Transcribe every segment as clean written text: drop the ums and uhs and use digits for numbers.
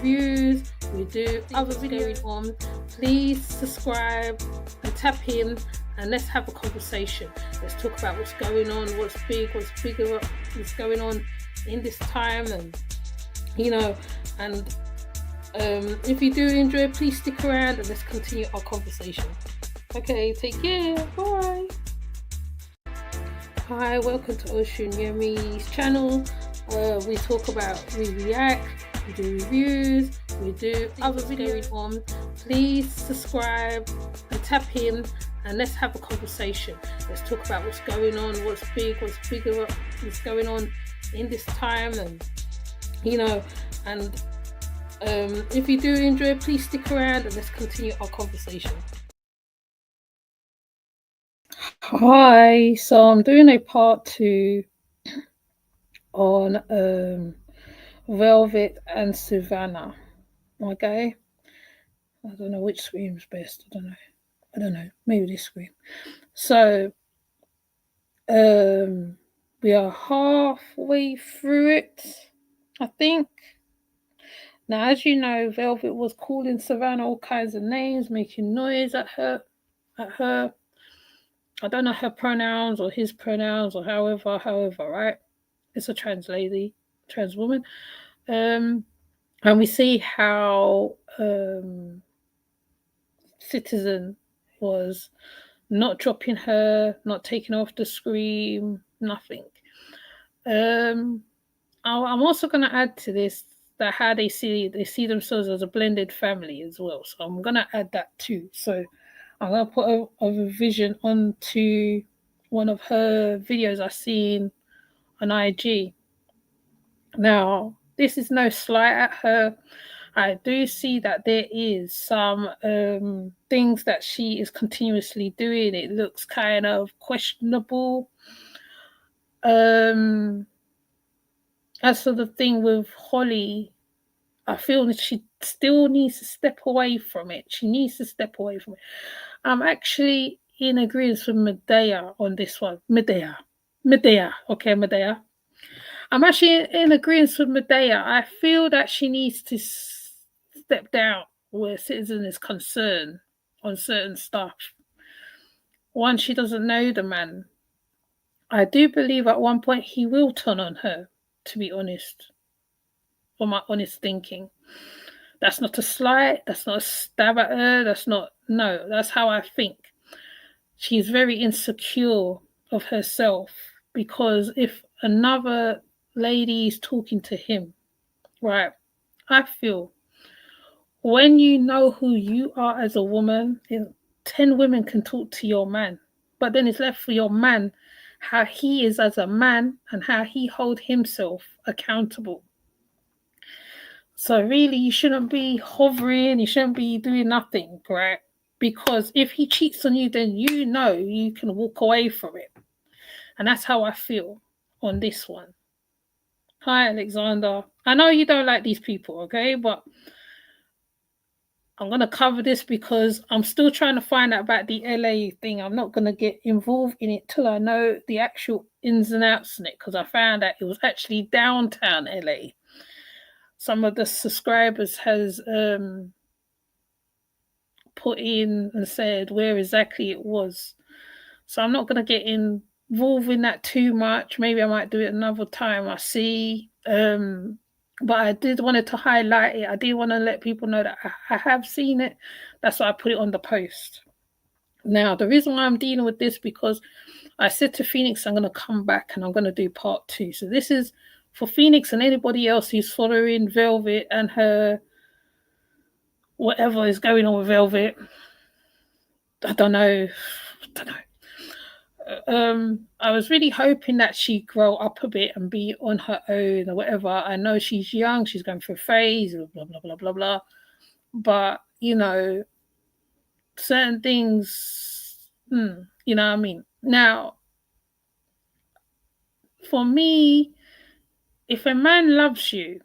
reviews, we do other videos going on. Please subscribe and tap in and let's have a conversation. Let's talk about what's going on, what's big, what's bigger, what's going on in this time, and if you do enjoy, please stick around and let's continue our conversation. Okay, take care. Bye. Hi, welcome to Ocean Yemi's channel. We talk about, we react, we do reviews, we do other videos going on. Please subscribe and tap in and let's have a conversation. Let's talk about what's going on, what's big, what's bigger, what's going on in this time, and if you do enjoy, please stick around and let's continue our conversation. Hi, so I'm doing a part 2 on Velvet and Savannah. Okay, I don't know which screen's best. I don't know, maybe this screen. So we are halfway through it, I think. Now, as you know, Velvet was calling Savannah all kinds of names, making noise at her. I don't know her pronouns or his pronouns or however, right? It's a trans lady, trans woman. And we see how Citizen was not dropping her, not taking her off the screen, nothing. I'm also going to add to this that how they see themselves as a blended family as well. So I'm going to add that too. So I'm going to put a revision onto one of her videos I've seen on IG. Now, this is no slight at her. I do see that there is some things that she is continuously doing. It looks kind of questionable. As for the thing with Holly, I feel that she still needs to step away from it. I'm actually in agreement with Medea on this one. Medea. Okay, Medea. I'm actually in agreement with Medea. I feel that she needs to step down where Citizen is concerned on certain stuff. One, she doesn't know the man. I do believe at one point he will turn on her, to be honest. For my honest thinking. That's not a slight, that's not a stab at her, that's how I think. She's very insecure of herself because if another lady is talking to him, right, I feel when you know who you are as a woman, 10 women can talk to your man, but then it's left for your man how he is as a man and how he holds himself accountable. So really, you shouldn't be hovering, you shouldn't be doing nothing, right? Because if he cheats on you, then you know you can walk away from it. And that's how I feel on this one. Hi, Alexander. I know you don't like these people, okay? But I'm going to cover this because I'm still trying to find out about the LA thing. I'm not going to get involved in it till I know the actual ins and outs in it, because I found out it was actually downtown LA. Some of the subscribers has put in and said where exactly it was. So I'm not going to get involved in that too much. Maybe I might do it another time. I see. But I did wanted to highlight it. I did want to let people know that I have seen it. That's why I put it on the post. Now, the reason why I'm dealing with this, because I said to Phoenix, I'm going to come back and I'm going to do part 2. So this is for Phoenix and anybody else who's following Velvet and her, whatever is going on with Velvet. I don't know. I was really hoping that she'd grow up a bit and be on her own or whatever. I know she's young, she's going through a phase, blah, blah, blah, blah, blah. But, certain things, you know what I mean? Now, for me, if a man loves you,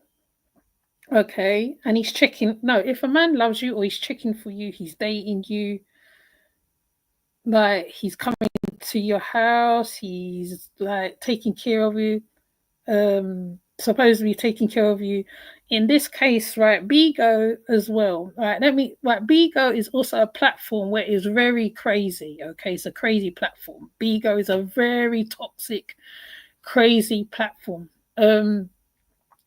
okay, and he's if a man loves you or he's checking for you, he's dating you, like he's coming to your house, he's like taking care of you, supposedly taking care of you in this case, right, Bigo as well. Right, Bigo is also a platform where it's very crazy. Okay, it's a crazy platform. Bigo is a very toxic, crazy platform.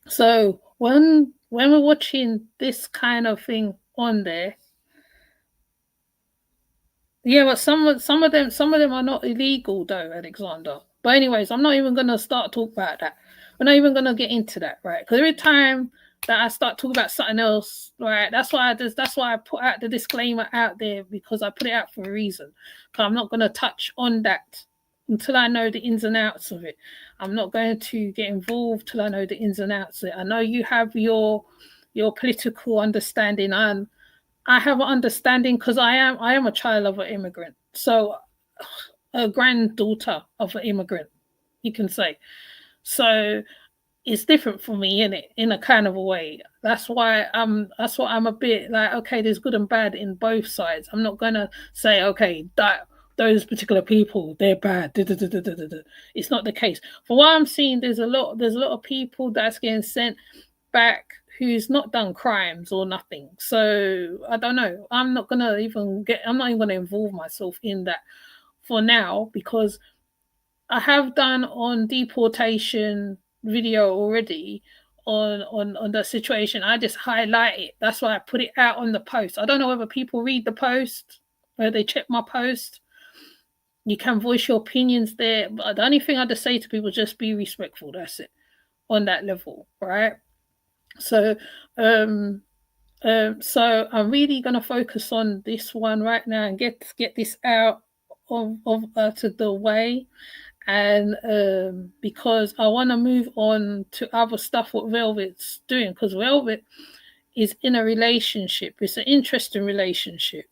So when we're watching this kind of thing on there, yeah, but some of them are not illegal though, Alexander. But anyways, I'm not even gonna start talk about that. We're not even gonna get into that, right? Because every time that I start talking about something else, right, that's why I put out the disclaimer out there, because I put it out for a reason. Because I'm not gonna touch on that until I know the ins and outs of it. I'm not going to get involved till I know the ins and outs of it. I know you have your political understanding, and I have an understanding because I am a child of an immigrant, so a granddaughter of an immigrant, you can say. So it's different for me in it, in a kind of a way. That's why I'm a bit like, okay, there's good and bad in both sides. I'm not gonna say, okay, that those particular people, they're bad. Da, da, da, da, da, da. It's not the case. For what I'm seeing, there's a lot of people that's getting sent back who's not done crimes or nothing. So I don't know. I'm not even gonna involve myself in that for now, because I have done on deportation video already on the situation. I just highlight it. That's why I put it out on the post. I don't know whether people read the post, whether they check my post. You can voice your opinions there, but the only thing I just say to people, just be respectful. That's it, on that level, right? So, um, so I'm really gonna focus on this one right now and get this out to the way, and because I want to move on to other stuff what Velvet's doing, because Velvet is in a relationship. It's an interesting relationship.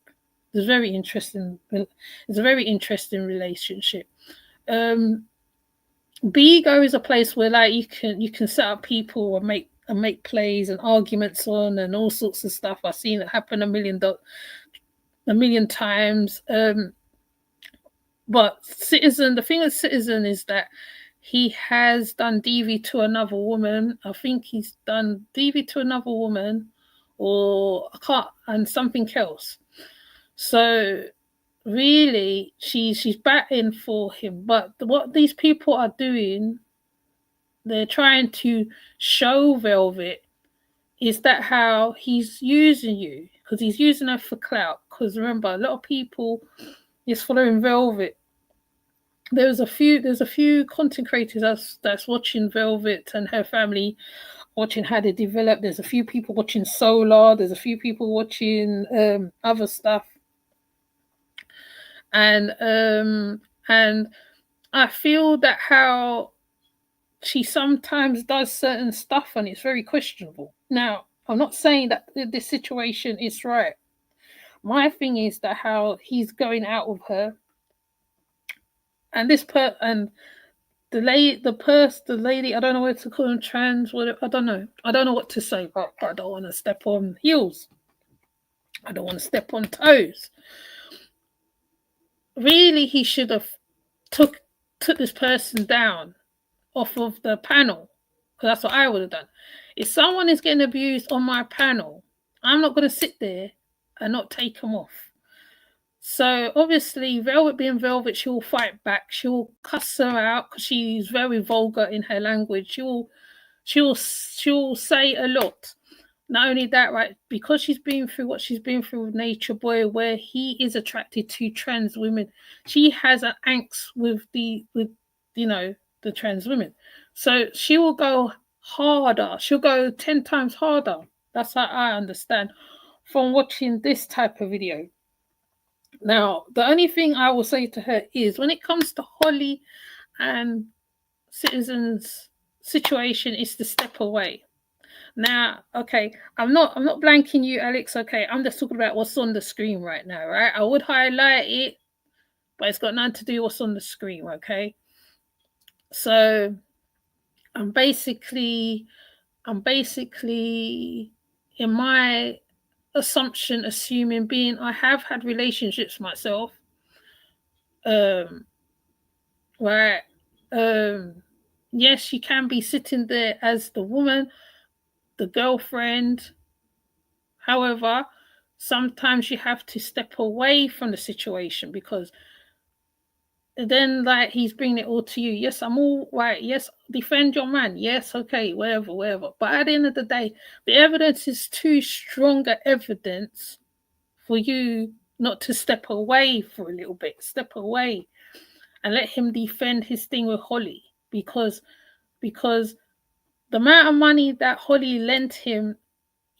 It's very interesting. It's a very interesting relationship. Um, Bigo is a place where like you can set up people and make plays and arguments on and all sorts of stuff. I've seen it happen a million times. But Citizen, the thing with Citizen is that he has done DV to another woman. I think he's done DV to another woman, or I can't, and something else. So really, she's batting for him. But what these people are doing, they're trying to show Velvet is that how he's using you, because he's using her for clout. Because remember, a lot of people is following Velvet. There's a few content creators that's watching Velvet and her family, watching how they develop. There's a few people watching Solar. There's a few people watching other stuff, and I feel that how she sometimes does certain stuff and it's very questionable. Now, I'm not saying that this situation is right. My thing is that how he's going out with her, and the lady, I don't know what to call them, trans, whatever. I don't know what to say, but I don't want to step on heels. I don't want to step on toes. Really, he should have took this person down off of the panel, because that's what I would have done. If someone is getting abused on my panel, I'm not going to sit there and not take them off. So obviously, Velvet being Velvet, she'll fight back. She'll cuss her out because she's very vulgar in her language. She'll say a lot. Not only that, right? Because she's been through what she's been through with Nature Boy, where he is attracted to trans women. She has an angst with the trans women. So she will go harder. She'll go 10 times harder. That's how I understand from watching this type of video. Now, the only thing I will say to her is when it comes to Holly and Citizen's situation is to step away. Now, okay, I'm not blanking you, Alex. Okay, I'm just talking about what's on the screen right now, right? I would highlight it, but it's got nothing to do with what's on the screen, okay? So I'm basically in my assumption, assuming being I have had relationships myself, um, where yes, you can be sitting there as the woman, the girlfriend. However, sometimes you have to step away from the situation because then like he's bringing it all to you. Yes, I'm all right. Yes, defend your man. Yes, okay, whatever, whatever. But at the end of the day, the evidence is too stronger evidence for you not to step away for a little bit. Step away and let him defend his thing with Holly because the amount of money that Holly lent him,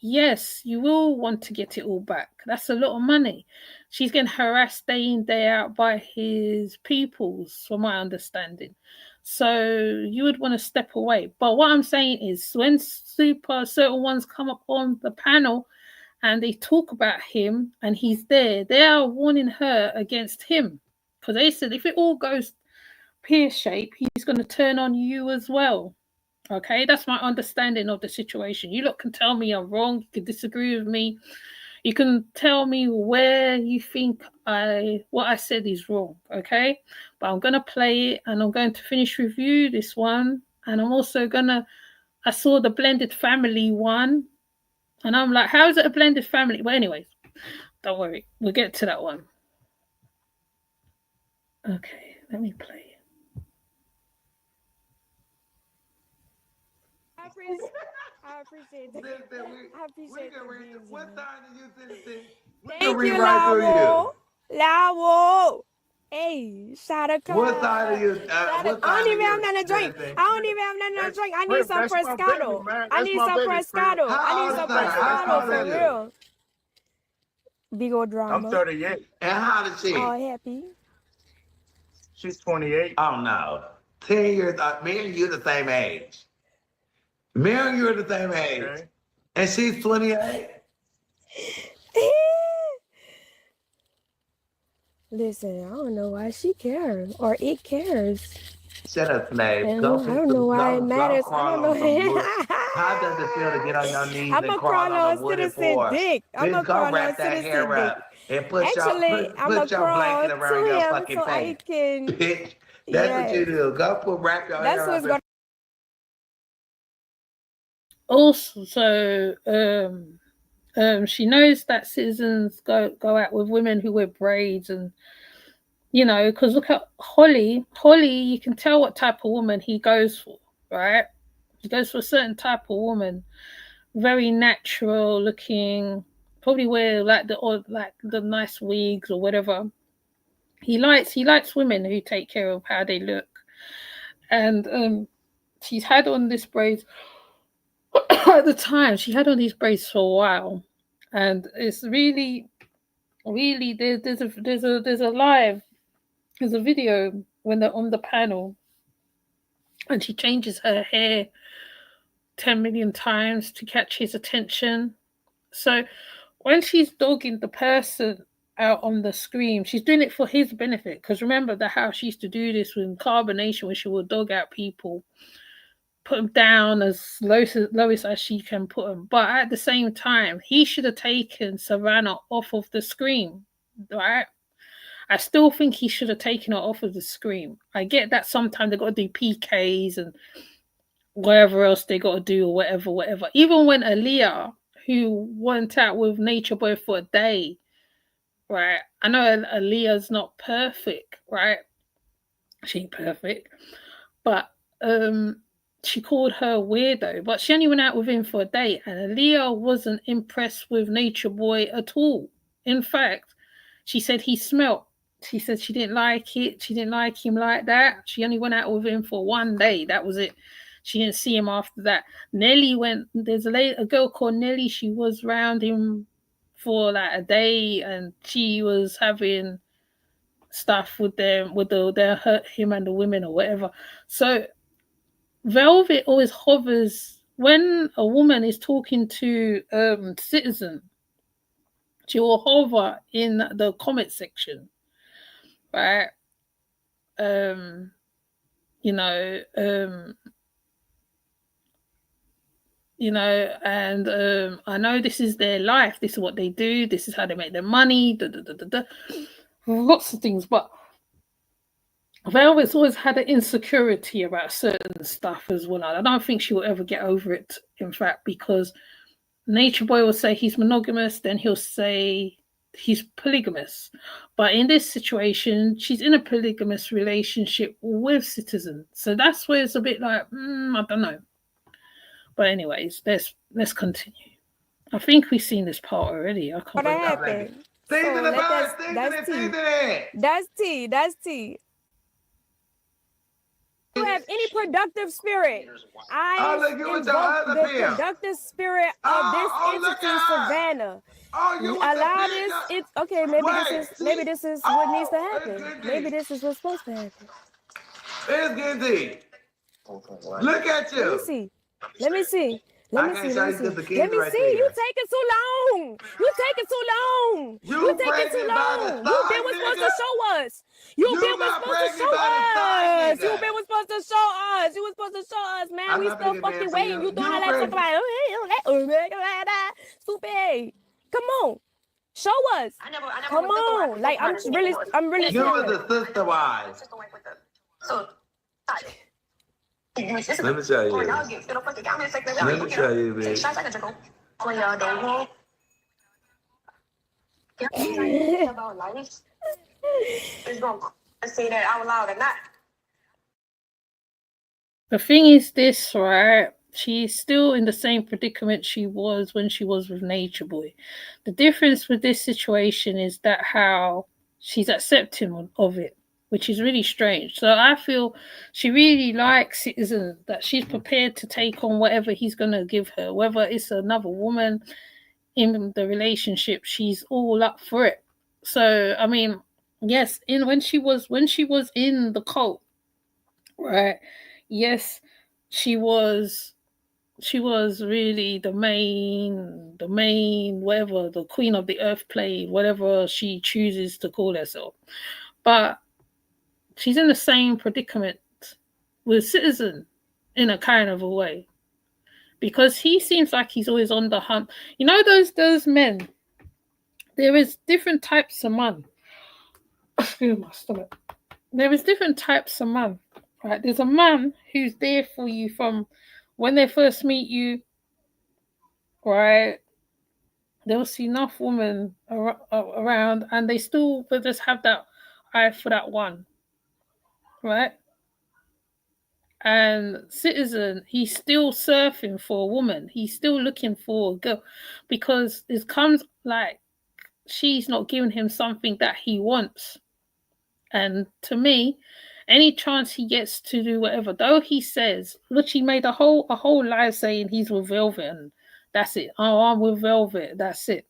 yes, you will want to get it all back. That's a lot of money. She's getting harassed day in, day out by his peoples, from my understanding. So you would want to step away. But what I'm saying is when certain ones come up on the panel and they talk about him and he's there, they are warning her against him. Because they said if it all goes pear shape, he's going to turn on you as well. Okay, that's my understanding of the situation. You lot can tell me I'm wrong. You can disagree with me. You can tell me where you think what I said is wrong. Okay, but I'm gonna play it and I'm going to finish review this one. And I'm also gonna. I saw the blended family one, and I'm like, how is it a blended family? But anyways, don't worry, we'll get to that one. Okay, let me play it. I appreciate that. I appreciate that. What sign are you, Citizen? Thank you, Lawo. Lawo. Hey, shout out. What side are you? I don't even have nothing to drink. I don't even have nothing to drink. I need some Frescado. I need some Frescado. I need some Frescado for real. Big old drama. I'm 38. And how old is she? Oh, happy. She's 28. Oh no, 10 years. Me and you the same age. Me and you are the same age, Okay. and she's 28. Listen, I don't know why she cares or it cares. Shut up, slave. I don't know why it matters. I don't know. How does it feel to get on your knees I'm and a crawl crawl on on a wooden citizen floor? dick. I'm a Bitch, go crawl on wrap that citizen hair dick. up and put Actually, I'm a your crawl blanket around your to him fucking so I face. can. Bitch, that's what you Yes. do. Go wrap your That's hair what's up. going. Also, she knows that citizens go out with women who wear braids and because look at Holly. Holly, you can tell what type of woman he goes for, right? He goes for a certain type of woman, very natural looking, probably wear like the nice wigs or whatever. He likes women who take care of how they look, and she's had on this braids at the time. She had on these braids for a while, and it's really, really there's a video when they're on the panel and she changes her hair 10 million times to catch his attention. So when she's dogging the person out on the screen, she's doing it for his benefit. Because remember how she used to do this with Carbonation, when she would dog out people, put them down as lowest as she can put them. But at the same time, he should have taken Savannah off of the screen, right? I still think he should have taken her off of the screen. I get that sometimes they got to do PKs and whatever else they got to do or whatever. Even when Aaliyah, who went out with Nature Boy for a day, right? I know Aaliyah's not perfect, right? She ain't perfect, but she called her weirdo. But she only went out with him for a day, and Aaliyah wasn't impressed with Nature Boy at all. In fact, she said he smelt. She said she didn't like it. She didn't like him like that. She only went out with him for one day. That was it. She didn't see him after that. Nelly went. There's a girl called Nelly. She was around him for like a day, and she was having stuff with them, they hurt him and the women or whatever. So Velvet always hovers when a woman is talking to Citizen. She will hover in the comment section, right? Um, you know, um, and I know this is their life. This is what they do. This is how they make their money. Lots of things, but Velvet's always had an insecurity about certain stuff as well. I don't think she will ever get over it, in fact, because Nature Boy will say he's monogamous, then he'll say he's polygamous. But in this situation, she's in a polygamous relationship with Citizen. So that's where it's a bit like, I don't know. But anyways, let's continue. I think we've seen this part already. I can't. What happened? That's tea. That's tea. You have any productive spirit? I invoke the productive spirit of this entity, Savannah. Allow this. It's okay. Maybe this is what needs to happen. Maybe this is what's supposed to happen. It's Gizzy. Look at you. Let me see. You taking too long. You've been supposed to show us. You've been supposed to show us. You were supposed to show us, man. We still fucking waiting. You doing all that talk about stupid. Come on. Show us. Come on. Like I'm really You were the sister wives. Let me tell you. Let me tell you, bitch. about life. It's going to say that out loud or not. The thing is this, right? She's still in the same predicament she was when she was with Nature Boy. The difference with this situation is that how she's accepting of it, which is really strange. So I feel she really likes Citizen, that she's prepared to take on whatever he's going to give her, whether it's another woman in the relationship, she's all up for it. So I mean, yes, when she was in the cult, right? Yes, she was really the main whatever, the queen of the earth plane, whatever she chooses to call herself. But she's in the same predicament with Citizen in a kind of a way, because he seems like he's always on the hunt. You know, those men, there is different types of man. Excuse my stomach. There is different types of man, right? There's a man who's there for you from when they first meet you, right? They'll see enough women around, and they just have that eye for that one, right? And Citizen, he's still surfing for a woman. He's still looking for a girl, because it comes like she's not giving him something that he wants. And to me, any chance he gets to do whatever, though he says, look, he made a whole life saying he's with Velvet and that's it. Oh, I'm with Velvet, that's it.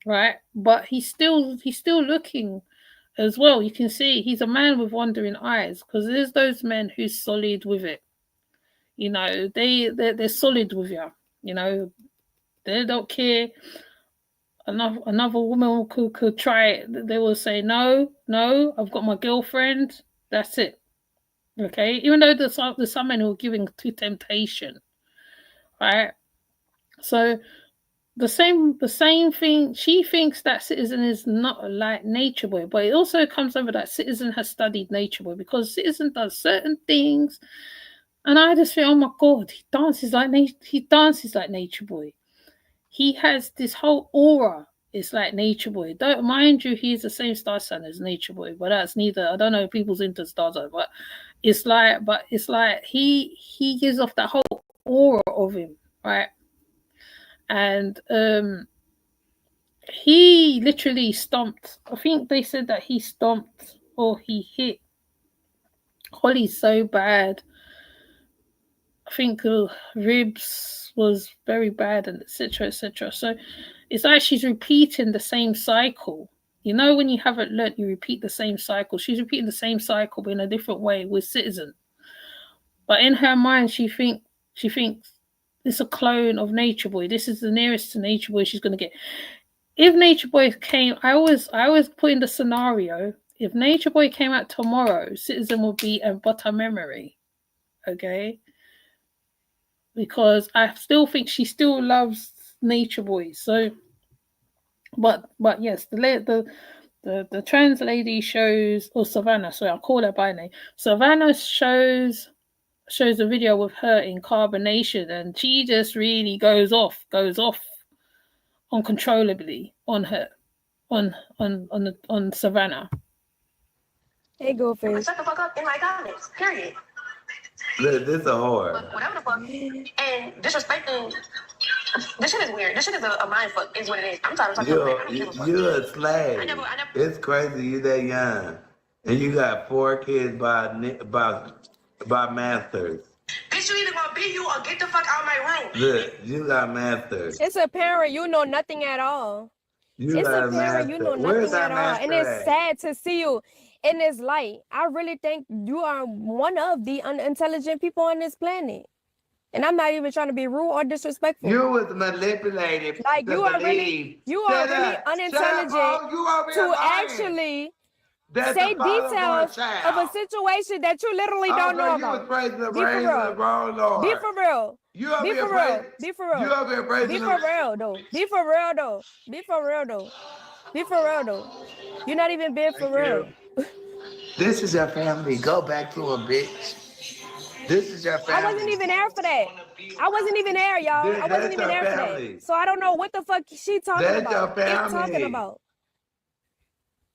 Right? But he's still looking as well. You can see he's a man with wandering eyes, because there's those men who's solid with it. You know, they're solid with you. You know, they don't care. Another woman could try it. They will say, no, I've got my girlfriend. That's it. Okay? Even though there's some men who are giving to temptation. Right? So the same thing, she thinks that Citizen is not like Nature Boy, but it also comes over that Citizen has studied Nature Boy, because Citizen does certain things, and I just feel, oh my God, he dances like Nature Boy. He has this whole aura. It's like Nature Boy. Don't mind you, he's the same star sign as Nature Boy, but that's neither. I don't know if people's into star sign, but it's like he gives off that whole aura of him, right? And he literally stomped. I think they said that he stomped or he hit Holly so bad. I think ribs was very bad, and etc. etc. So it's like she's repeating the same cycle. You know, when you haven't learnt, you repeat the same cycle. She's repeating the same cycle, but in a different way with Citizen. But in her mind, she thinks it's a clone of Nature Boy. This is the nearest to Nature Boy she's going to get. If Nature Boy came, I always put in the scenario, if Nature Boy came out tomorrow, Citizen would be but a memory. Okay? Because I still think she still loves Nature Boy. So, but yes, the the trans lady shows, or Savannah, sorry, I'll call her by name. Savannah shows a video with her in carbonation, and she just really goes off uncontrollably on her, on Savannah. Hey, go face. Shut the fuck up in my comments. Period. Look, this a whore. But whatever the fuck. And disrespecting. This shit is weird. This shit is a mind fuck. Is what it is. I'm tired of talking about it. I don't give a fuck. You're a slave. I never. It's crazy you that young, and you got 4 kids by masters. Bitch, you either gonna be you or get the fuck out of my room. Look, you got masters. It's apparent you know nothing at all. You It's got a apparent you know master. Where's nothing that at all. And it's master at? sad to see you in this light. I really think you are one of the unintelligent people on this planet. And I'm not even trying to be rude or disrespectful. You was manipulated. Like to you are believe. really unintelligent to actually say details of a situation that you literally don't know You was about. praising the Be for rain real. of the wrong Lord. Be for real. You up Be here for real. praising. Be for real. You up here praising Be the for real though. Be for real though. Be for real though. Be for real though. You're not even being for real. This is your family. Go back to a bitch. This is your family. I wasn't even there for that. I wasn't even there, y'all. I wasn't even there for that. So I don't know what the fuck she talking That's about. your It's talking family. about.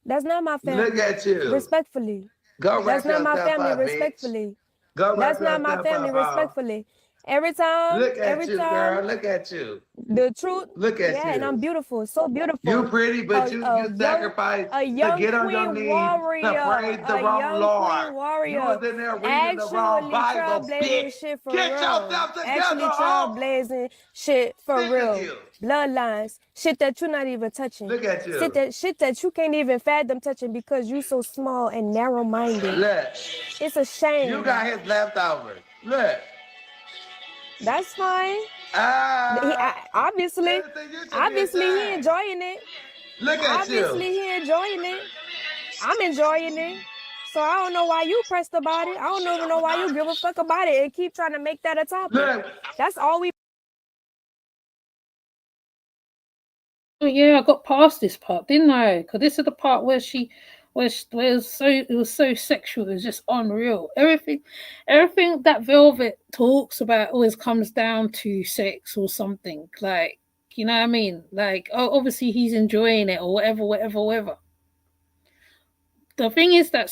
That's not my family. Look at you. Respectfully. Go That's wrap not my yourself family. up, bitch. Respectfully. Go wrap That's not my yourself family. up, huh? Respectfully. Every time. Look at Every you, time. girl. Look at you. The truth. Look at yeah, you. and I'm beautiful. So beautiful. You pretty, but you sacrificed a to young get on your queen knees warrior, to praise the a wrong young Lord. queen warrior. You was in there reading the wrong Bible, bitch. Shit for Get real. yourself together, Actually hoe. trailblazing shit for Look at real. you. Bloodlines, shit that you're not even touching. Look at you. Shit that you can't even fathom touching because you so small and narrow-minded. Look, It's a shame. you got his leftovers. Look. That's fine. Obviously, he enjoying it. Look at Obviously, you. he enjoying it. I'm enjoying it. So I don't know why you pressed about it. I don't even know why you give a fuck about it and keep trying to make that a topic. Look. That's all we. Oh, yeah, I got past this part, didn't I? Because this is the part where it was so sexual. It was just unreal. Everything that Velvet talks about always comes down to sex or something. Like, you know what I mean? Like, oh, obviously he's enjoying it or whatever. The thing is that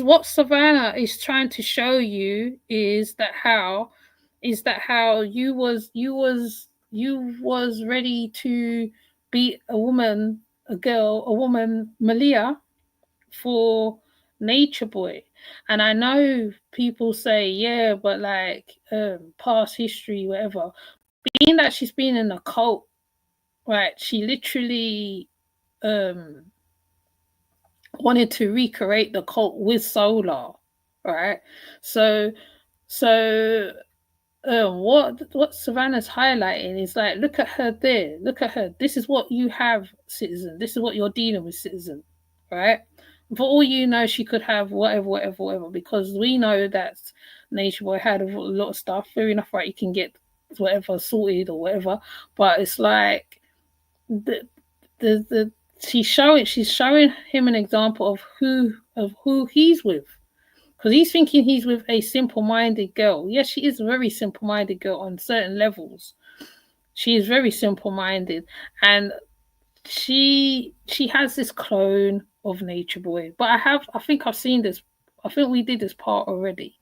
what Savannah is trying to show you is that how you was ready to be a woman, Malia, for Nature Boy. And I know people say, yeah, but like past history, whatever. Being that she's been in a cult, right? She literally wanted to recreate the cult with Solar, right? So what Savannah's highlighting is like, look at her there. Look at her. This is what you have, citizen. This is what you're dealing with, citizen, right? For all you know, she could have whatever, because we know that Nature Boy had a lot of stuff. Fair enough, right? You can get whatever sorted or whatever, but it's like she's showing him an example of who he's with. Because he's thinking he's with a simple-minded girl. Yes, she is a very simple-minded girl on certain levels. She is very simple-minded. And she has this clone of Nature Boy. But I think I've seen this. I think we did this part already.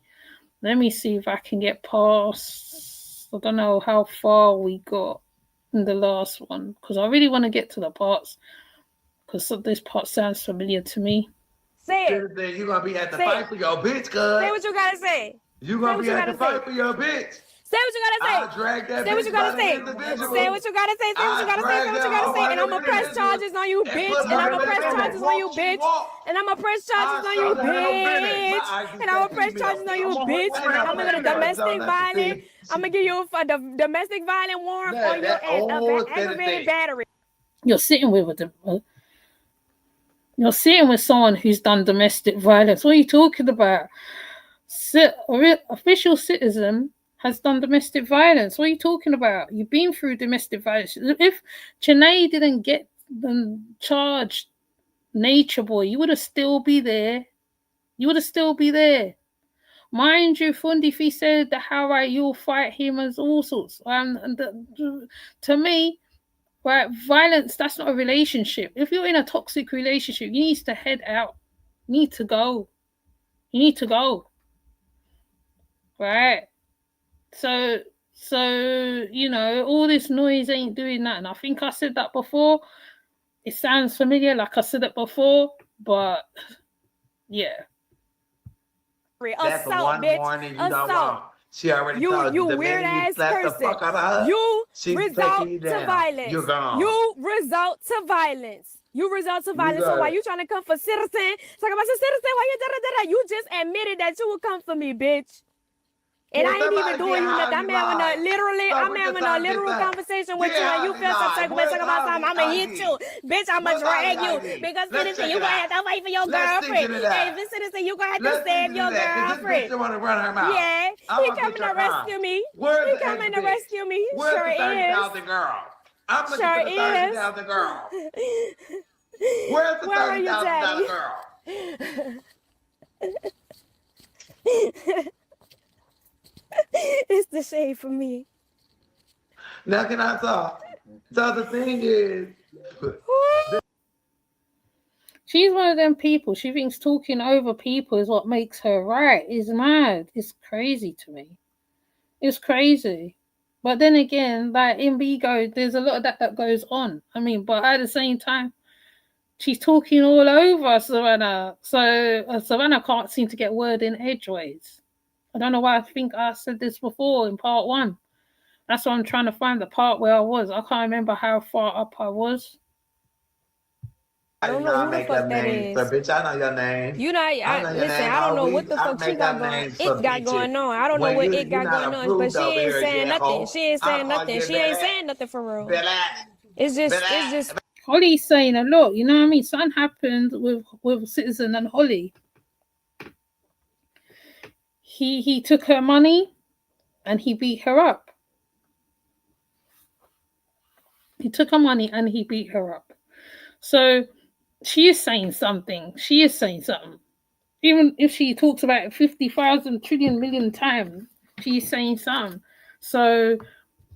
Let me see if I can get past. I don't know how far we got in the last one. Because I really want to get to the parts. Because this part sounds familiar to me. Say it. You're going to be at the fight for your bitch, cuz. Say what you gotta say. You're going to be at the fight for your bitch. Say what you gotta say. I'll drag that Say what you gotta say. Say what you gotta say. Say what you gotta say. Say what you gotta say. And I'm gonna press charges on you, bitch. And I'm gonna press charges on you, bitch. And I'm gonna press charges on you, bitch. And I'm gonna press charges on you, bitch. And I'm gonna domestic violence. I'm gonna give you a domestic violence warrant on your aggravated battery. You're sitting with someone who's done domestic violence. What are you talking about? Official citizen has done domestic violence. What are you talking about? You've been through domestic violence. If Janae didn't get them charged Nature Boy, you would have still be there. You would have still be there. Mind you, Fundi, if he said that how right, you'll fight him as all sorts. To me, right, violence, that's not a relationship. If you're in a toxic relationship, you need to head out. You need to go. You need to go. Right? So you know, all this noise ain't doing that. And I think I said that before. It sounds familiar, like I said it before, but yeah. That's the Assault, one bitch. morning you Assault. don't want. She already told You the weird minute you ass slap the person. fuck out of her, You she's result taking you to down. violence. You're gone. You result to violence. You result to violence. So why you trying to come for citizen? Talk about some citizen. Why you da-da-da-da? You just admitted that you would come for me, bitch. And Well, I ain't even somebody doing get you high, nothing. you lie. I'm Fuck with having the a time, literal get that. conversation with Get you, and high, you you feel some lie. type of way. Where's Talk about Holly something. I'ma hit ID? you, bitch. I'ma Where's drag Holly you ID? because Let's citizen, check you it gonna out. have to fight for your Let's girlfriend. figure it Hey, out. this citizen, you gonna have to Let's save figure your it out. Because this bitch girlfriend. don't want to run her mouth. Yeah, I'm he gonna coming get to your car. rescue me. Where's He the coming to ex-bitch? rescue me. Where's Sure the is. 30,000 girl? I'm looking Sure for the is. 30,000 girl. Where's the Where are you, $30,000 Daddy? girl? It's the shade for me. Now can I talk? So the thing is, She's one of them people. She thinks talking over people is what makes her right. It's mad. It's crazy to me. It's crazy. But then again, like in Bigo, there's a lot of that goes on. I mean, but at the same time, she's talking all over Savannah. So Savannah can't seem to get word in edgeways. I don't know why I think I said this before in part 1. That's why I'm trying to find the part where I was. I can't remember how far up I was. I don't know who the fuck that is. So bitch, I know your name. You know, I don't know what the fuck she got going. It got going on. I don't know what it got going on, but she ain't saying nothing. She ain't saying nothing. She ain't saying nothing for real. It's just. Holly's saying a lot, you know what I mean? Something happened with Citizen and Holly. He took her money and he beat her up. He took her money and he beat her up. So she is saying something. She is saying something. Even if she talks about it 50,000 trillion million times, she's saying something. So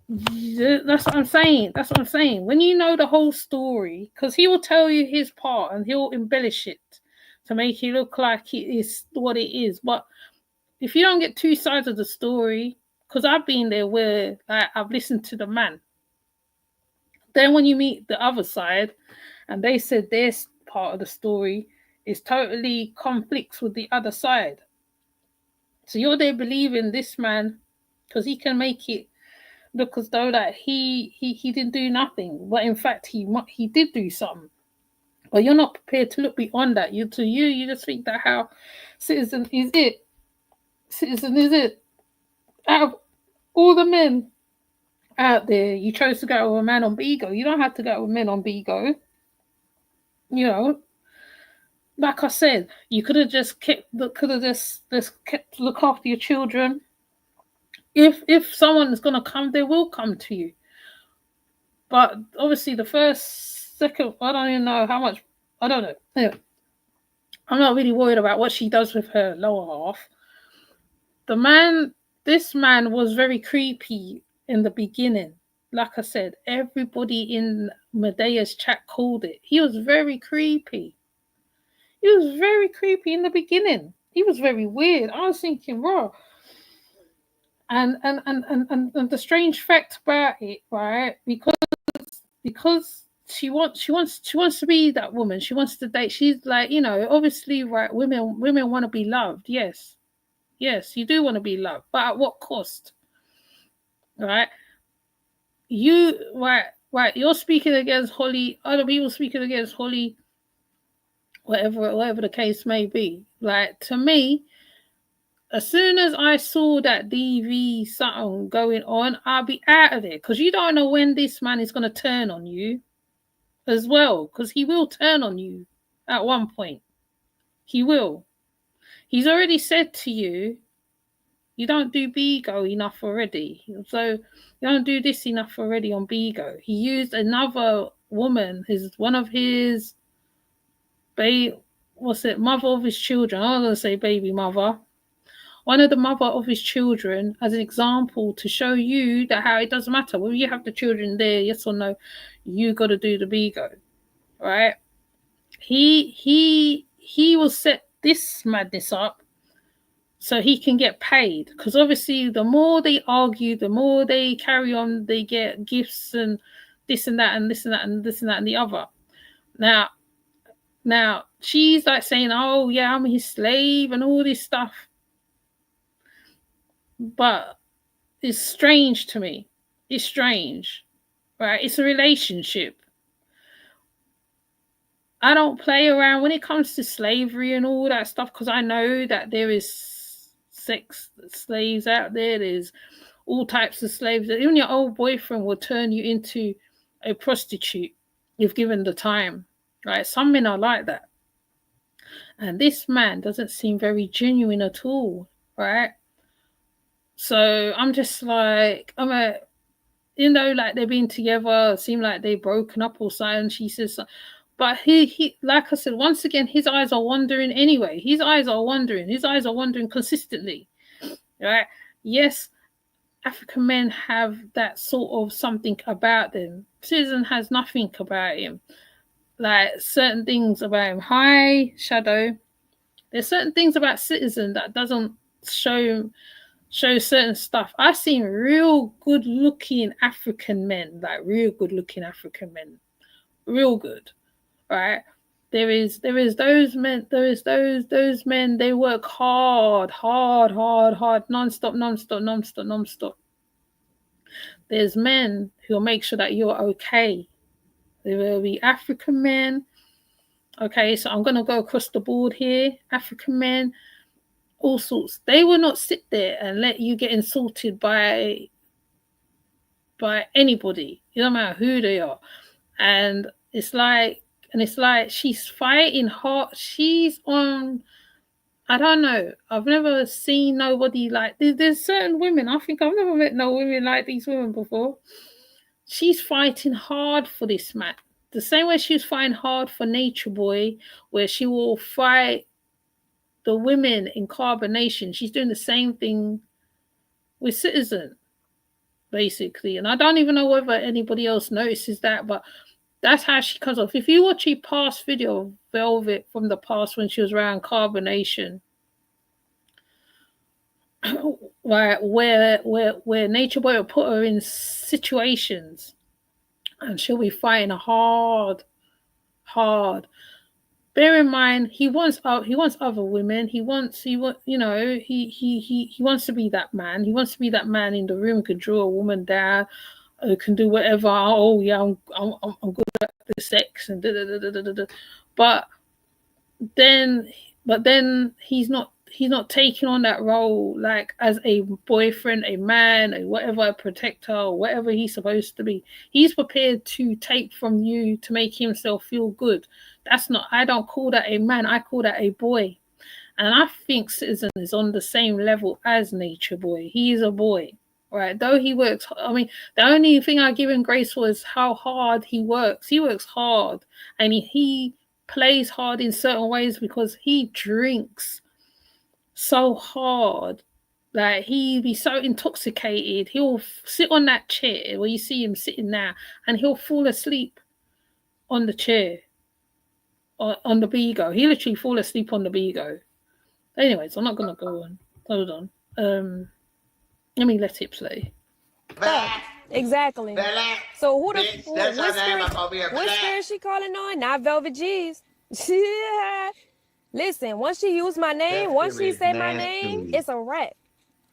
that's what I'm saying. That's what I'm saying. When you know the whole story, because he will tell you his part and he'll embellish it to make it look like it is what it is. But if you don't get two sides of the story, because I've been there where I've listened to the man. Then when you meet the other side and they said their part of the story is totally conflicts with the other side. So you're there believing this man because he can make it look as though that he didn't do nothing, but in fact he did do something. But you're not prepared to look beyond that. You just think that how Citizen is it. Citizen is it. Out of all the men out there, you chose to go with a man on Bigo. You don't have to go with men on Bigo. You know, like I said, you could have just kept look after your children. If someone is gonna come, they will come to you. But obviously, the first, second, I don't even know how much. I don't know. Anyway, I'm not really worried about what she does with her lower half. This man was very creepy in the beginning. Like I said, everybody in Medea's chat called it. He was very creepy. He was very creepy in the beginning. He was very weird. I was thinking, raw. And the strange fact about it, right? Because she wants to be that woman. She wants to date. She's like, you know, obviously, right? Women want to be loved. Yes, you do want to be loved, but at what cost? Right? Right. You're speaking against Holly. Other people speaking against Holly. Whatever the case may be. Like, to me, as soon as I saw that DV something going on, I'll be out of there because you don't know when this man is going to turn on you as well, because he will turn on you at one point. He will. He's already said to you, you don't do Bigo enough already. So you don't do this enough already on Bigo. He used another woman, one of his mother of his children. I'm going to say baby mother. One of the mother of his children as an example to show you that how it doesn't matter whether you have the children there, yes or no, you got to do the bigo, right? He will set this madness up so he can get paid, because obviously the more they argue, the more they carry on, they get gifts and this and that and this and that and this and that and the other. Now she's like saying, oh yeah, I'm his slave and all this stuff, but it's strange to me. It's strange, right? It's a relationship. I don't play around when it comes to slavery and all that stuff, because I know that there is sex slaves out there. There's all types of slaves. Even your old boyfriend will turn you into a prostitute if given the time, right? Some men are like that. And this man doesn't seem very genuine at all, right? So I'm just like, like they've been together, seem like they've broken up or something. She says, but he, like I said, once again, his eyes are wandering anyway. His eyes are wandering consistently, right? Yes, African men have that sort of something about them. Citizen has nothing about him. Like certain things about him. Hi, Shadow. There's certain things about Citizen that doesn't show certain stuff. I've seen real good looking African men, real good, right? There is those men, those men, they work hard, non-stop. There's men who'll make sure that you're okay. There will be African men. Okay, so I'm gonna go across the board here. African men, all sorts. They will not sit there and let you get insulted by anybody. It doesn't matter who they are. And it's like she's fighting hard. She's on, I don't know. I've never seen nobody like, there's certain women. I think I've never met no women like these women before. She's fighting hard for this man. The same way she was fighting hard for Nature Boy, where she will fight the women in Carbonation. She's doing the same thing with Citizen, basically. And I don't even know whether anybody else notices that, but that's how she comes off. If you watch a past video of Velvet from the past when she was around Carbonation, where Nature Boy will put her in situations and she'll be fighting hard. Bear in mind, he wants other women. He wants to be that man. He wants to be that man in the room who can draw a woman down, who can do whatever. Oh yeah, I'm good at the sex and da da da da da da. But then he's not taking on that role like as a boyfriend, a man, a whatever, a protector, or whatever he's supposed to be. He's prepared to take from you to make himself feel good. I don't call that a man, I call that a boy. And I think Citizen is on the same level as Nature Boy. He is a boy, right? Though he works, the only thing I give him grace for is how hard he works. He works hard, and he plays hard in certain ways because he drinks so hard. Like, he'd be so intoxicated, he'll sit on that chair where you see him sitting now, and he'll fall asleep on the chair, or on the bigo. He literally fall asleep on the bigo. Anyways, I'm not gonna go on. Hold on. Let me let it play. Exactly. So what spirit is she calling on? Not Velvet G's. Yeah. Listen, once she used my name, once she say my name, it's a wrap.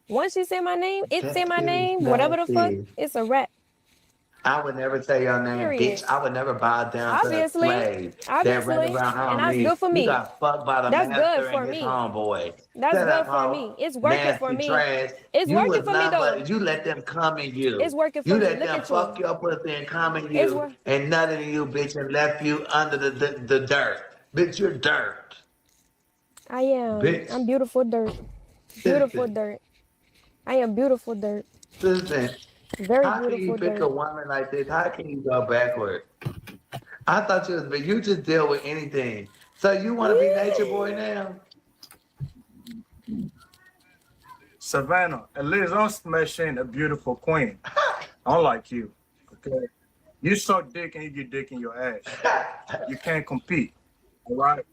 Once she say my name, whatever the fuck, it's a wrap. I would never say your name, bitch. I would never bow down to a slave that ran around and that's good for me. You got fucked by the master and his homeboy. That's good for me. It's working for me. It's working for me, though. You let them come in you. It's working for me. You let them fuck your pussy and come in you, and nothing in you, bitch, and left you under the dirt. Bitch, you're dirt. I am. Bitch. I'm beautiful dirt. Beautiful dirt. I am beautiful dirt. Listen. Very how can you pick a woman like this? How can you go backward? I thought you just deal with anything. So you want to be Nature Boy now? Savannah, at least I'm smashing a beautiful queen. Unlike you. Okay. You suck dick and you get dick in your ass. You can't compete. All right.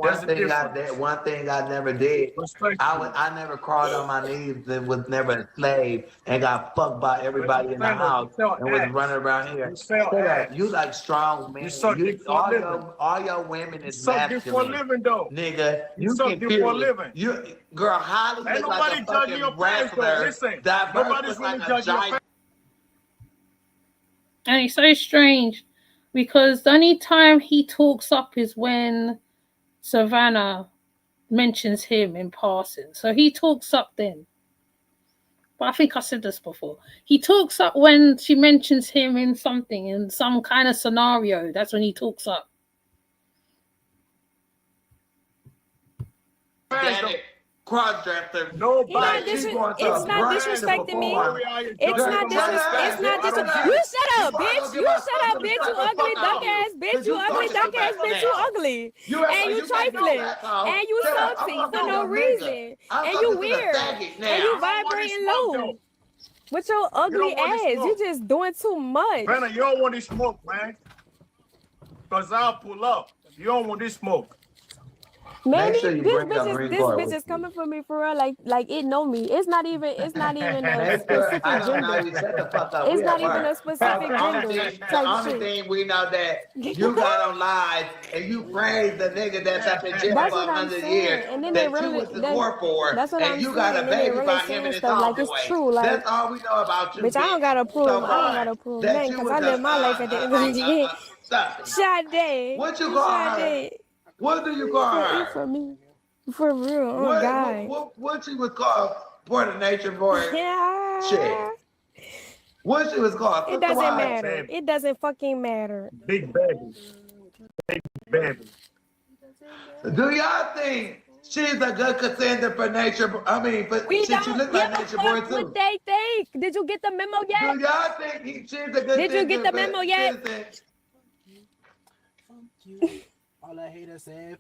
There's a difference. One thing I never did. I never crawled on my knees and was never a slave and got fucked by everybody in the house and was running around here. You like strong men. You suck dick for a living. All your women is suck dick for a masculine. living, though. Nigga, You suck dick for a living. Girl, Holly Ain't look like a nobody judging your fucking past, though. wrestler. Listen, Diverse nobody's look really like a judging your giant. past. And it's so strange because the only time he talks up is when Savannah mentions him in passing. So he talks up then. But I think I said this before. He talks up when she mentions him in something, in some kind of scenario. That's when he talks up. Cross-dresser. Nobody. It's not disrespecting me. It's not disrespecting. You shut up, bitch. You shut up, bitch. You ugly duck ass bitch. You ugly duck ass bitch. You ugly. And you trifling. And you salty for no reason. And you weird. And you vibrating low. With your ugly ass. You just doing too much. Brandon, you don't want this smoke, man. Because I'll pull up. You don't want this smoke. Man, Sure this bitch is coming for me for real. Like it know me. It's not even a specific gender. It's not even a specific gender. The only thing we know that you got on live and you praise the nigga that's up in jail for 100 years that you was the court for, and you got a baby by him and it's all like it's true. Like that's all we know about you. Bitch, I don't gotta prove. Man, because I live my life at the end of the day. Sade. What you call her? What do you call her? For me. For real. Oh, God. What she was called? Boy, the Nature Boy. Yeah. Shit. What she was called? It doesn't matter. It doesn't fucking matter. Big baby. Big baby. Do y'all think she's a good contender for Nature? I mean, but we she look like Nature Boy too. What they think? Did you get the memo yet? Do y'all think she's a good contender? Did you get the memo yet? Fuck you. All I hate is say,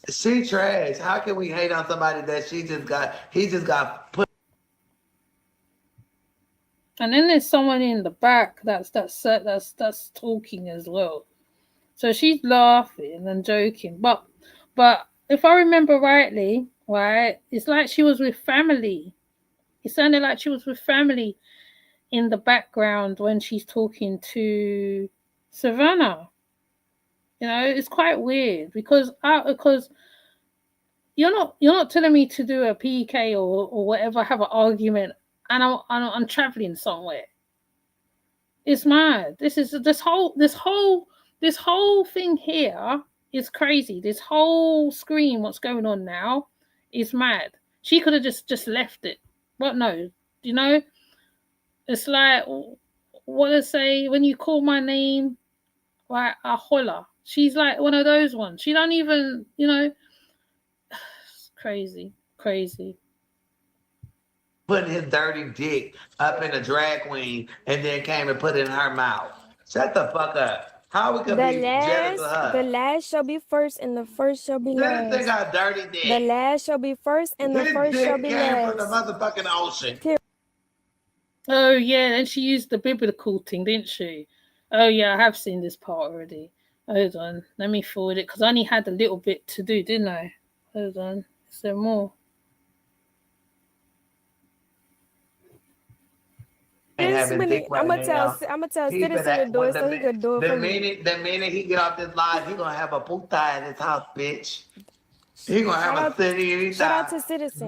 she trash. How can we hate on somebody that he just got put? And then there's someone in the back that's talking as well. So she's laughing and joking, but if I remember rightly, right, it's like she was with family. It sounded like she was with family in the background when she's talking to Savannah. You know, it's quite weird because you're not telling me to do a PK or whatever, have an argument, and I'm traveling somewhere. It's mad. This whole thing here is crazy. This whole screen, what's going on now, is mad. She could have just left it. But no, you know. It's like, what they say, when you call my name, like, I holler. She's like one of those ones. She don't even, you know, crazy. Putting his dirty dick up in a drag queen and then came and put it in her mouth. Shut the fuck up. How we could be jealous of her? The last shall be first and the first shall be last. This thing got dirty dick. The last shall be first and the first shall be last. Came from the motherfucking ocean. Oh, yeah, and she used the biblical thing, didn't she? Oh, yeah, I have seen this part already. Hold on, let me forward it, because I only had a little bit to do, didn't I? Hold on, is there more? I'm gonna tell Citizen to do it so he could do it for me. The minute he get off this live, he gonna have a puta in his house, bitch. He gonna have a city. Shout out to Citizen.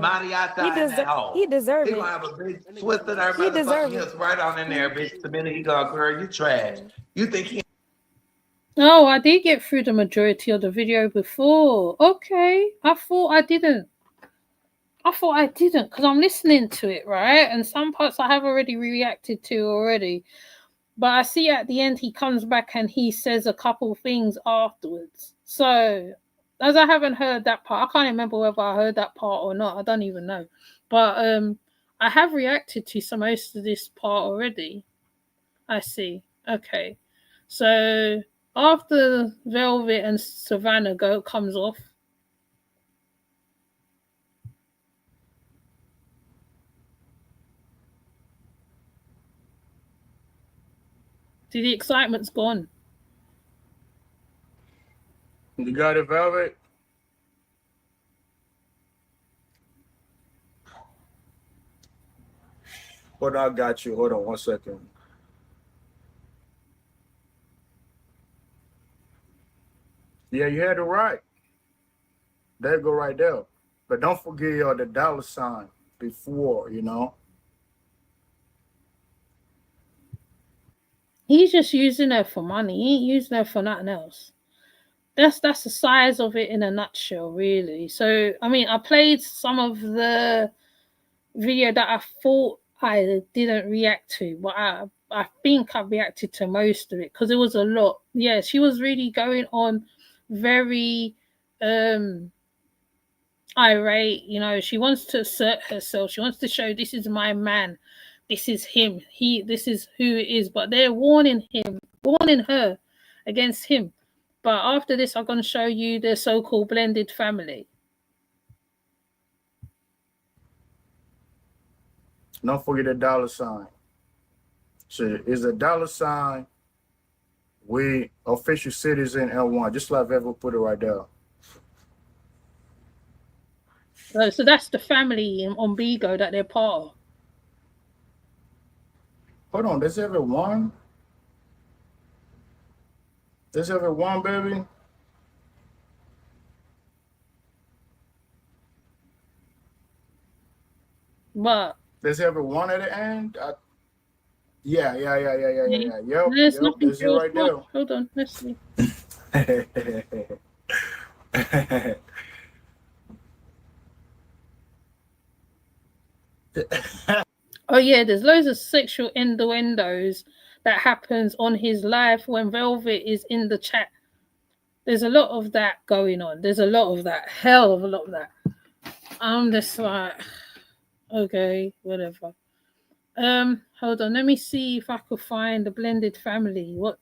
He deserves it. He gonna have a big twist in her motherfucking right on in there, bitch. The minute he go, girl, you trash. You think he? Oh, I did get through the majority of the video before. Okay, I thought I didn't because I'm listening to it, right? And some parts I have already reacted to already. But I see at the end he comes back and he says a couple things afterwards. So, as I haven't heard that part, I can't remember whether I heard that part or not. I don't even know. But I have reacted to most of this part already. I see. Okay. So after Velvet and Savannah comes off, see, the excitement's gone. You got it, Velvet? Hold on, I got you. Hold on 1 second. Yeah, you had it right. There go right there. But don't forget the dollar sign before, you know. He's just using her for money. He ain't using her for nothing else. That's the size of it in a nutshell, really. So, I mean, I played some of the video that I thought I didn't react to, but I think I reacted to most of it because it was a lot. Yeah, she was really going on very irate. You know, she wants to assert herself. She wants to show this is my man. This is him. This is who it is. But they're warning her against him. But after this, I'm going to show you the so-called blended family. Don't forget the dollar sign. So it's a dollar sign. We official citizen L1, just like Vevo put it right there. So that's the family on Bigo that they're part of. Hold on, there's ever one? There's ever one, baby? But there's ever one at the end? Yeah. Yep, there's nothing that's it right there. Hold on, let's see. Oh yeah, there's loads of sexual innuendos that happens on his live when Velvet is in the chat. There's a lot of that going on. There's a lot of that. Hell of a lot of that. I'm just like, okay, whatever. Hold on, let me see if I could find a blended family. What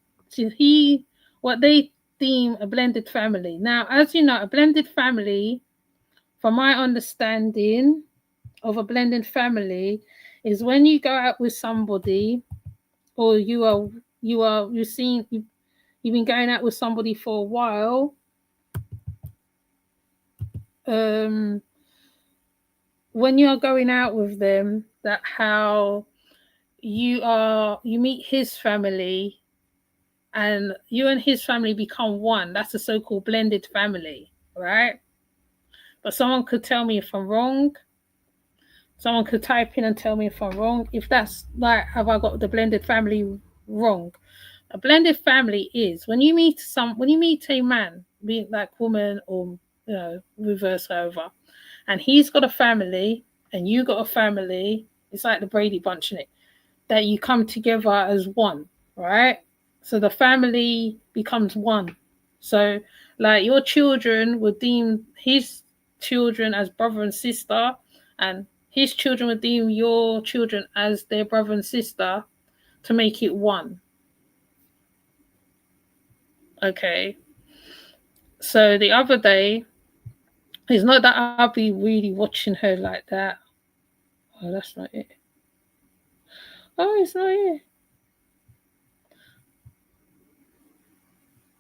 they deem a blended family. Now, as you know, a blended family, from my understanding of a blended family, is when you go out with somebody, or you've been going out with somebody for a while. When you're going out with them, that how you meet his family, and you and his family become one. That's a so-called blended family, right? But someone could tell me if I'm wrong. Someone could type in and tell me if I'm wrong. If that's like, have I got the blended family wrong? A blended family is when you meet a man, be it like woman or reverse over, and he's got a family and you got a family. It's like the Brady Bunch, in it, that you come together as one, right? So the family becomes one. So like your children would deem his children as brother and sister, and his children would deem your children as their brother and sister, to make it one. Okay. So the other day, it's not that I'll be really watching her like that. Oh, that's not it. Oh, it's not it.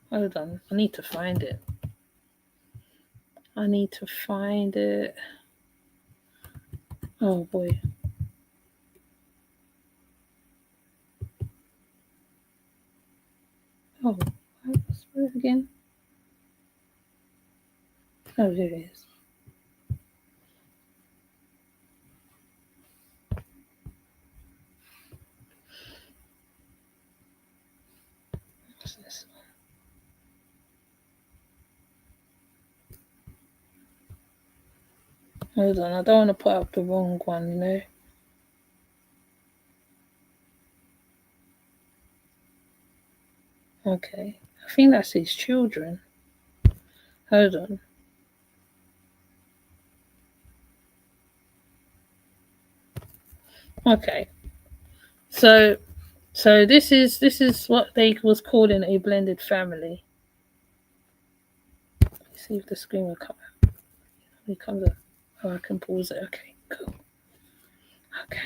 Hold on. I need to find it. Oh boy. Oh, what's it again? Oh, there it is. What's this one? Hold on, I don't want to put up the wrong one, you know. Okay, I think that's his children. Hold on. Okay, so So this is what they was calling a blended family. Let's see if the screen will come out. It comes up. Oh, I can pause it. Okay, cool. Okay.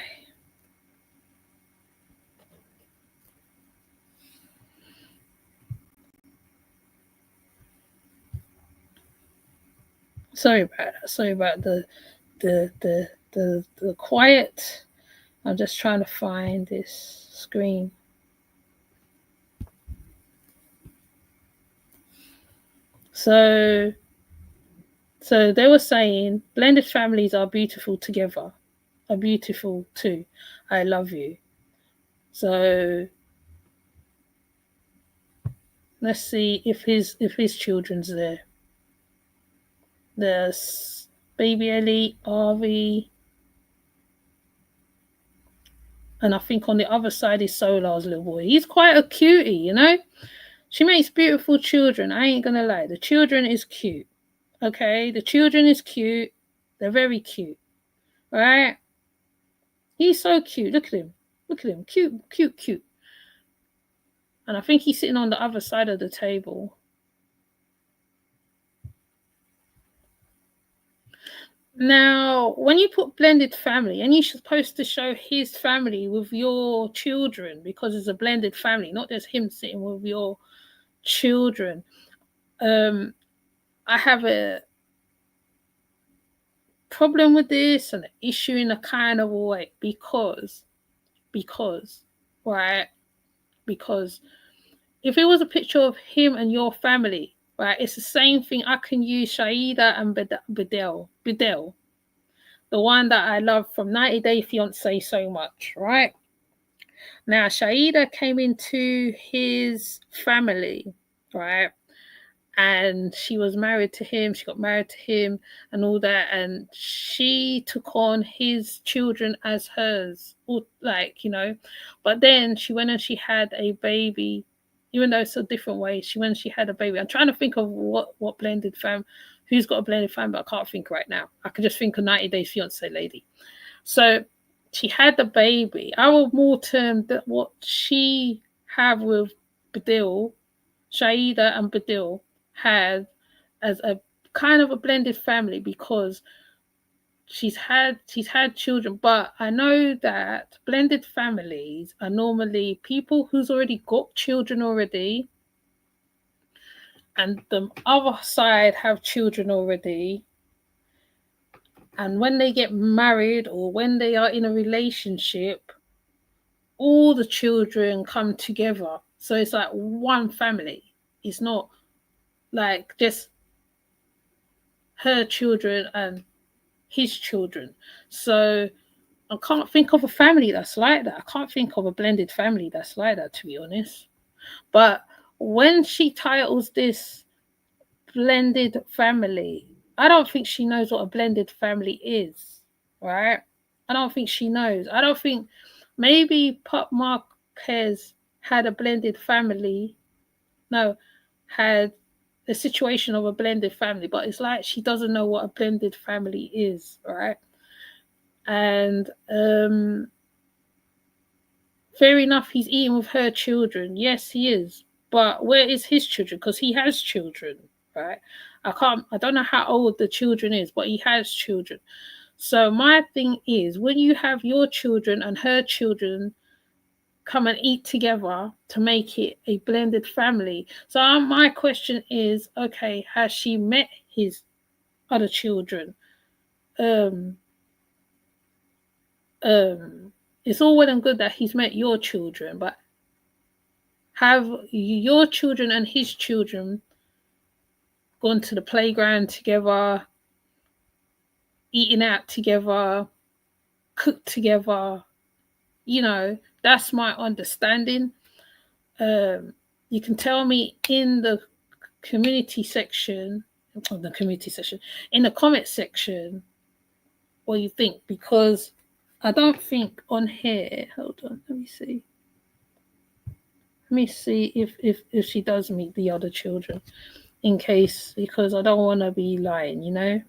Sorry about that. Sorry about the quiet. I'm just trying to find this screen. So they were saying blended families are beautiful together, are beautiful too. I love you. So let's see if his children's there. There's baby Ellie, Arvi, and I think on the other side is Solar's little boy. He's quite a cutie, you know. She makes beautiful children. I ain't gonna lie. The children is cute. Okay, the children is cute. They're very cute. Right? He's so cute. Look at him. Look at him. Cute, cute, cute. And I think he's sitting on the other side of the table. Now, when you put blended family, and you're supposed to show his family with your children because it's a blended family, not just him sitting with your children. I have a problem with this and an issue in a kind of a way because right, because if it was a picture of him and your family, right, it's the same thing. I can use Shaida and Bidel, the one that I love from 90 Day Fiance so much, right? Now, Shaida came into his family, right? And she was married to him, she got married to him and all that, and she took on his children as hers, like, you know. But then she went and she had a baby, even though it's a different way. She went and she had a baby. I'm trying to think of what blended fam, who's got a blended fam, but I can't think right now. I could just think of 90 Day Fiance lady. So she had the baby. I will more term that what she had with Badil, Shaida and Badil had as a kind of a blended family because she's had children, but I know that blended families are normally people who's already got children already and the other side have children already, and when they get married or when they are in a relationship, all the children come together, so it's like one family. It's not like just her children and his children. So I can't think of a family that's like that. I can't think of a blended family that's like that, to be honest. But when she titles this blended family, I don't think she knows what a blended family is, right? I don't think she knows. I don't think maybe Pop Marquez had a blended family. No, had the situation of a blended family, but it's like she doesn't know what a blended family is, right? And fair enough, he's eating with her children. Yes, he is. But where is his children? Because he has children, right? I don't know how old the children is, but he has children. So my thing is, when you have your children and her children come and eat together to make it a blended family. So my question is, okay, has she met his other children? It's all well and good that he's met your children, but have your children and his children gone to the playground together, eating out together, cooked together? You know, that's my understanding. You can tell me in the community section, in the comment section, what you think, because I don't think on here. Hold on, let me see. Let me see if she does meet the other children, in case, because I don't want to be lying, you know.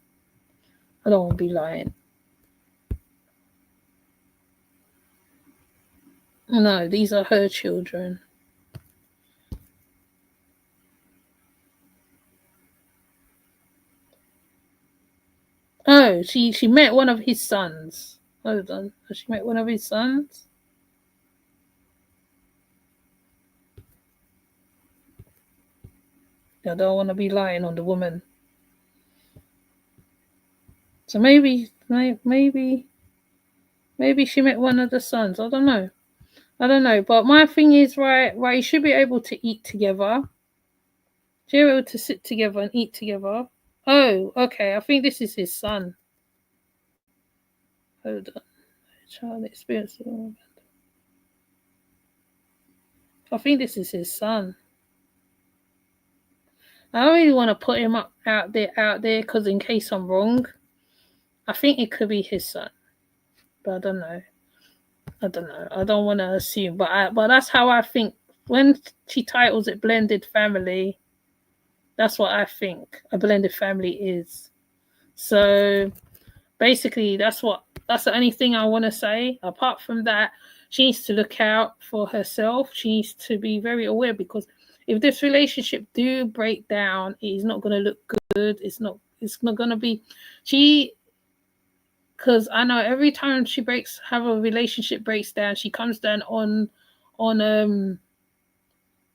I don't want to be lying. No, these are her children. Oh, she met one of his sons. Hold on. She met one of his sons? I don't want to be lying on the woman. So maybe she met one of the sons. I don't know. But my thing is, right, you should be able to eat together. Should be able to sit together and eat together. Oh, okay. I think this is his son. Hold on. Child experience. I think this is his son. I don't really want to put him out there, because in case I'm wrong, I think it could be his son, but I don't know. I don't want to assume, but that's how I think. When she titles it blended family, that's what I think a blended family is. So basically, that's the only thing I want to say. Apart from that, she needs to look out for herself. She needs to be very aware, because if this relationship do break down, it is not going to look good. It's not going to be. Because I know every time have a relationship breaks down, she comes down on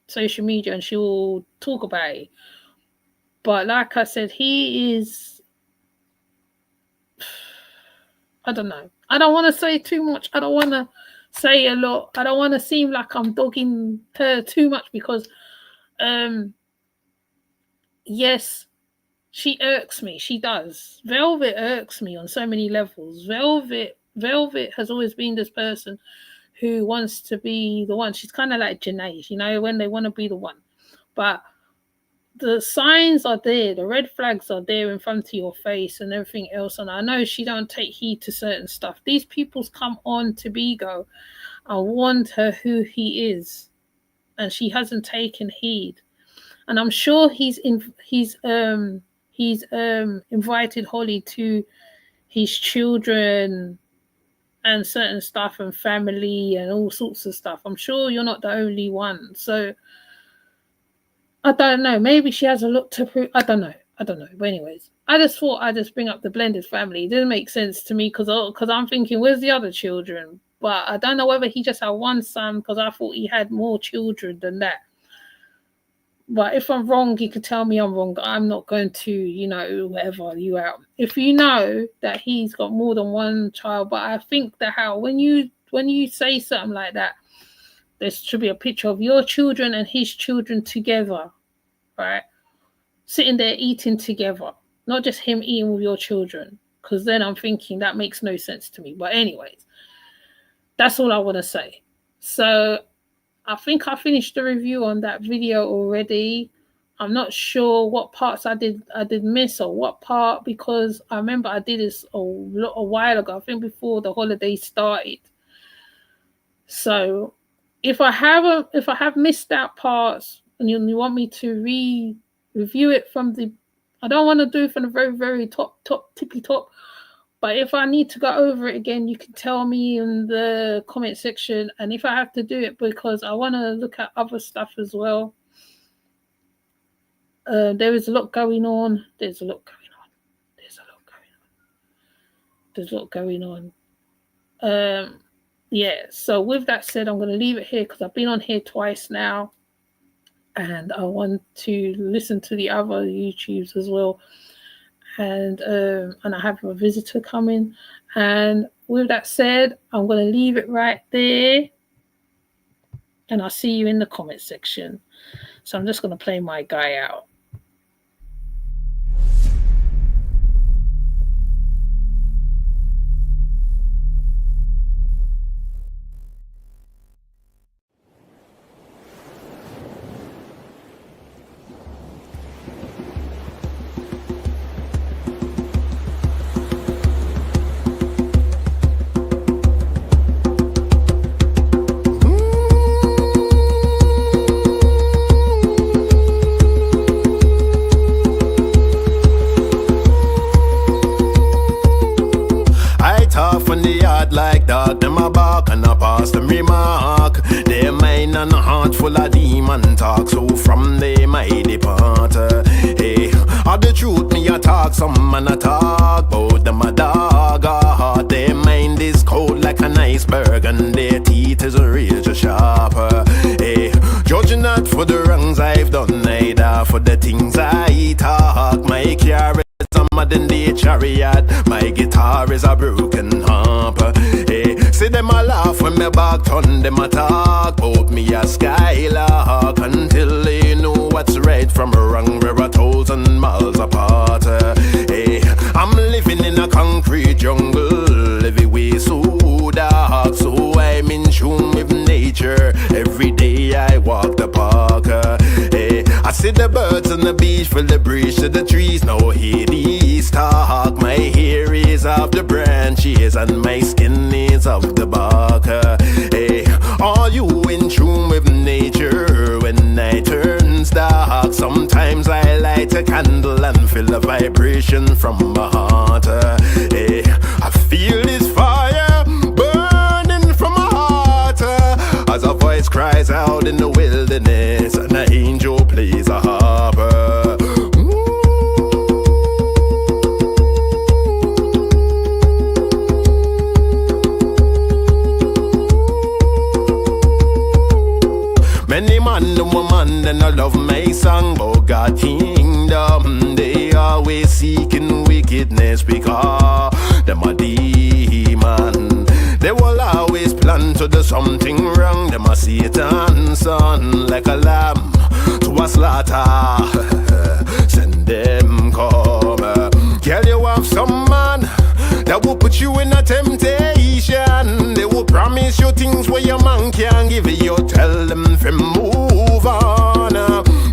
social media and she will talk about it. But like I said, he is. I don't know. I don't want to say too much. I don't want to say a lot. I don't want to seem like I'm dogging her too much, because yes, she irks me. She does. Velvet irks me on so many levels. Velvet has always been this person who wants to be the one. She's kind of like Janae, when they want to be the one. But the signs are there. The red flags are there in front of your face and everything else. And I know she don't take heed to certain stuff. These people's come on to Bigo and warned her who he is, and she hasn't taken heed. And I'm sure he's invited Holly to his children and certain stuff and family and all sorts of stuff. I'm sure you're not the only one. So I don't know. Maybe she has a lot to prove. I don't know. But anyways, I just thought I'd just bring up the blended family. It didn't make sense to me because I'm thinking, where's the other children? But I don't know whether he just had one son, because I thought he had more children than that. But if I'm wrong, you can tell me I'm wrong. I'm not going to, whatever you out. If you know that he's got more than one child, but I think that when you say something like that, there should be a picture of your children and his children together, right? Sitting there eating together, not just him eating with your children, because then I'm thinking that makes no sense to me. But anyways, that's all I want to say. So I think I finished the review on that video already. I'm not sure what parts I did miss or what part, because I remember I did this a while ago, I think before the holiday started. So if I have missed out parts and you want me to review it from I don't want to do it from the very, very tippy top. But if I need to go over it again, you can tell me in the comment section. And if I have to do it because I want to look at other stuff as well. There is a lot going on. There's a lot going on. Yeah, so with that said, I'm going to leave it here because I've been on here twice now. And I want to listen to the other YouTubes as well. And I have a visitor coming. And with that said, I'm going to leave it right there. And I'll see you in the comment section. So I'm just going to play my guy out. talk, them a bark and a pass them remark. Their mind and heart full of demon talk, so from them I depart. Hey, all the truth me a talk, some man a talk, bout them a dog a heart. Their mind is cold like an iceberg, and their teeth is razor sharp. Hey, judging not for the wrongs I've done, neither for the things I talk. My car is a modern day chariot, my guitar is a broken harp. Hey, see them a laugh when me back turn, them a talk about me a skylark, until they know what's right from wrong. We're 1,000 miles apart. Hey, I'm living in a concrete jungle, every way so dark, so I'm in tune with nature. Every day I walk the park. Hey, I see the birds on the beach, feel the breeze to the trees. Now hear these talk. My hair is off the branches and my skin is off the bark. Hey, are you in tune with nature when night turns dark? Sometimes I light a candle and feel the vibration from my heart. Hey, I feel this fire burning from my heart, as a voice cries out in the wilderness and an angel plays a harp. Many man and woman, and I love my song about God kingdom. They always seeking wickedness because them a demon. They will always plan to do something wrong. Them a Satan's son, like a lamb to a slaughter. Send them come. Girl, you have some man that will put you in a temptation. They will promise you things where your man can't give you. Tell them to move on.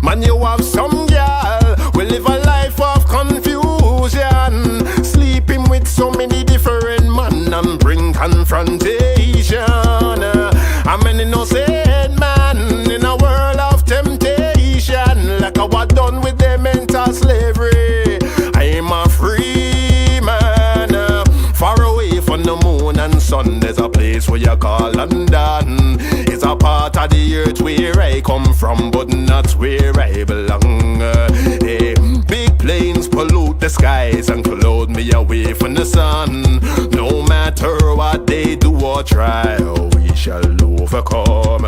Man, you have some girl will live a life of confusion, sleeping with so many different men and bring confrontation. I'm an innocent man in a world of temptation, like I was done with the mental slavery. I'm a free man, far away from the moon and sun. There's a place where you call London. It's a part of the earth where I come from, but not where I belong. Hey, big planes pollute the skies and clothe me away from the sun. No matter what they do or try, we shall overcome.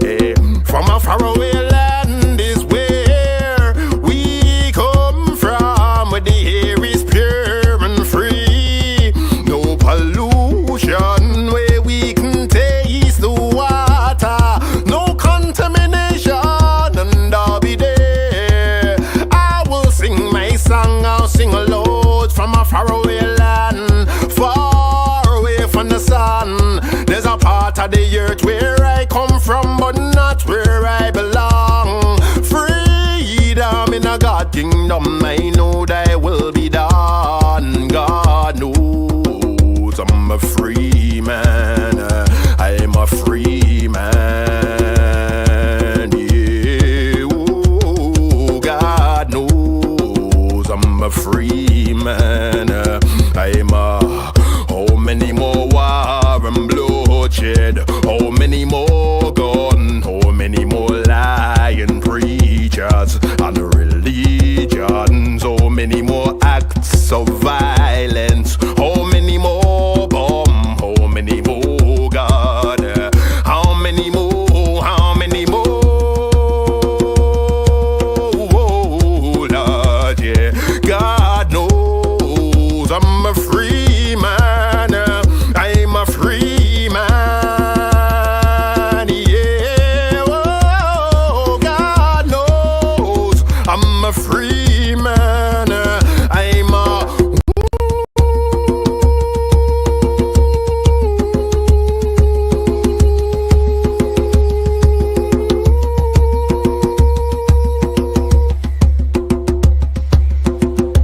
Hey, from a faraway land is where we come from, where the air is pure and free. No pollution, where we can taste the water. No contamination, and I'll be there. I will sing my song, I'll sing a load from a faraway land, far away from the sun. There's a part of the earth where I come from, but not where I belong. Freedom in a God kingdom, I know that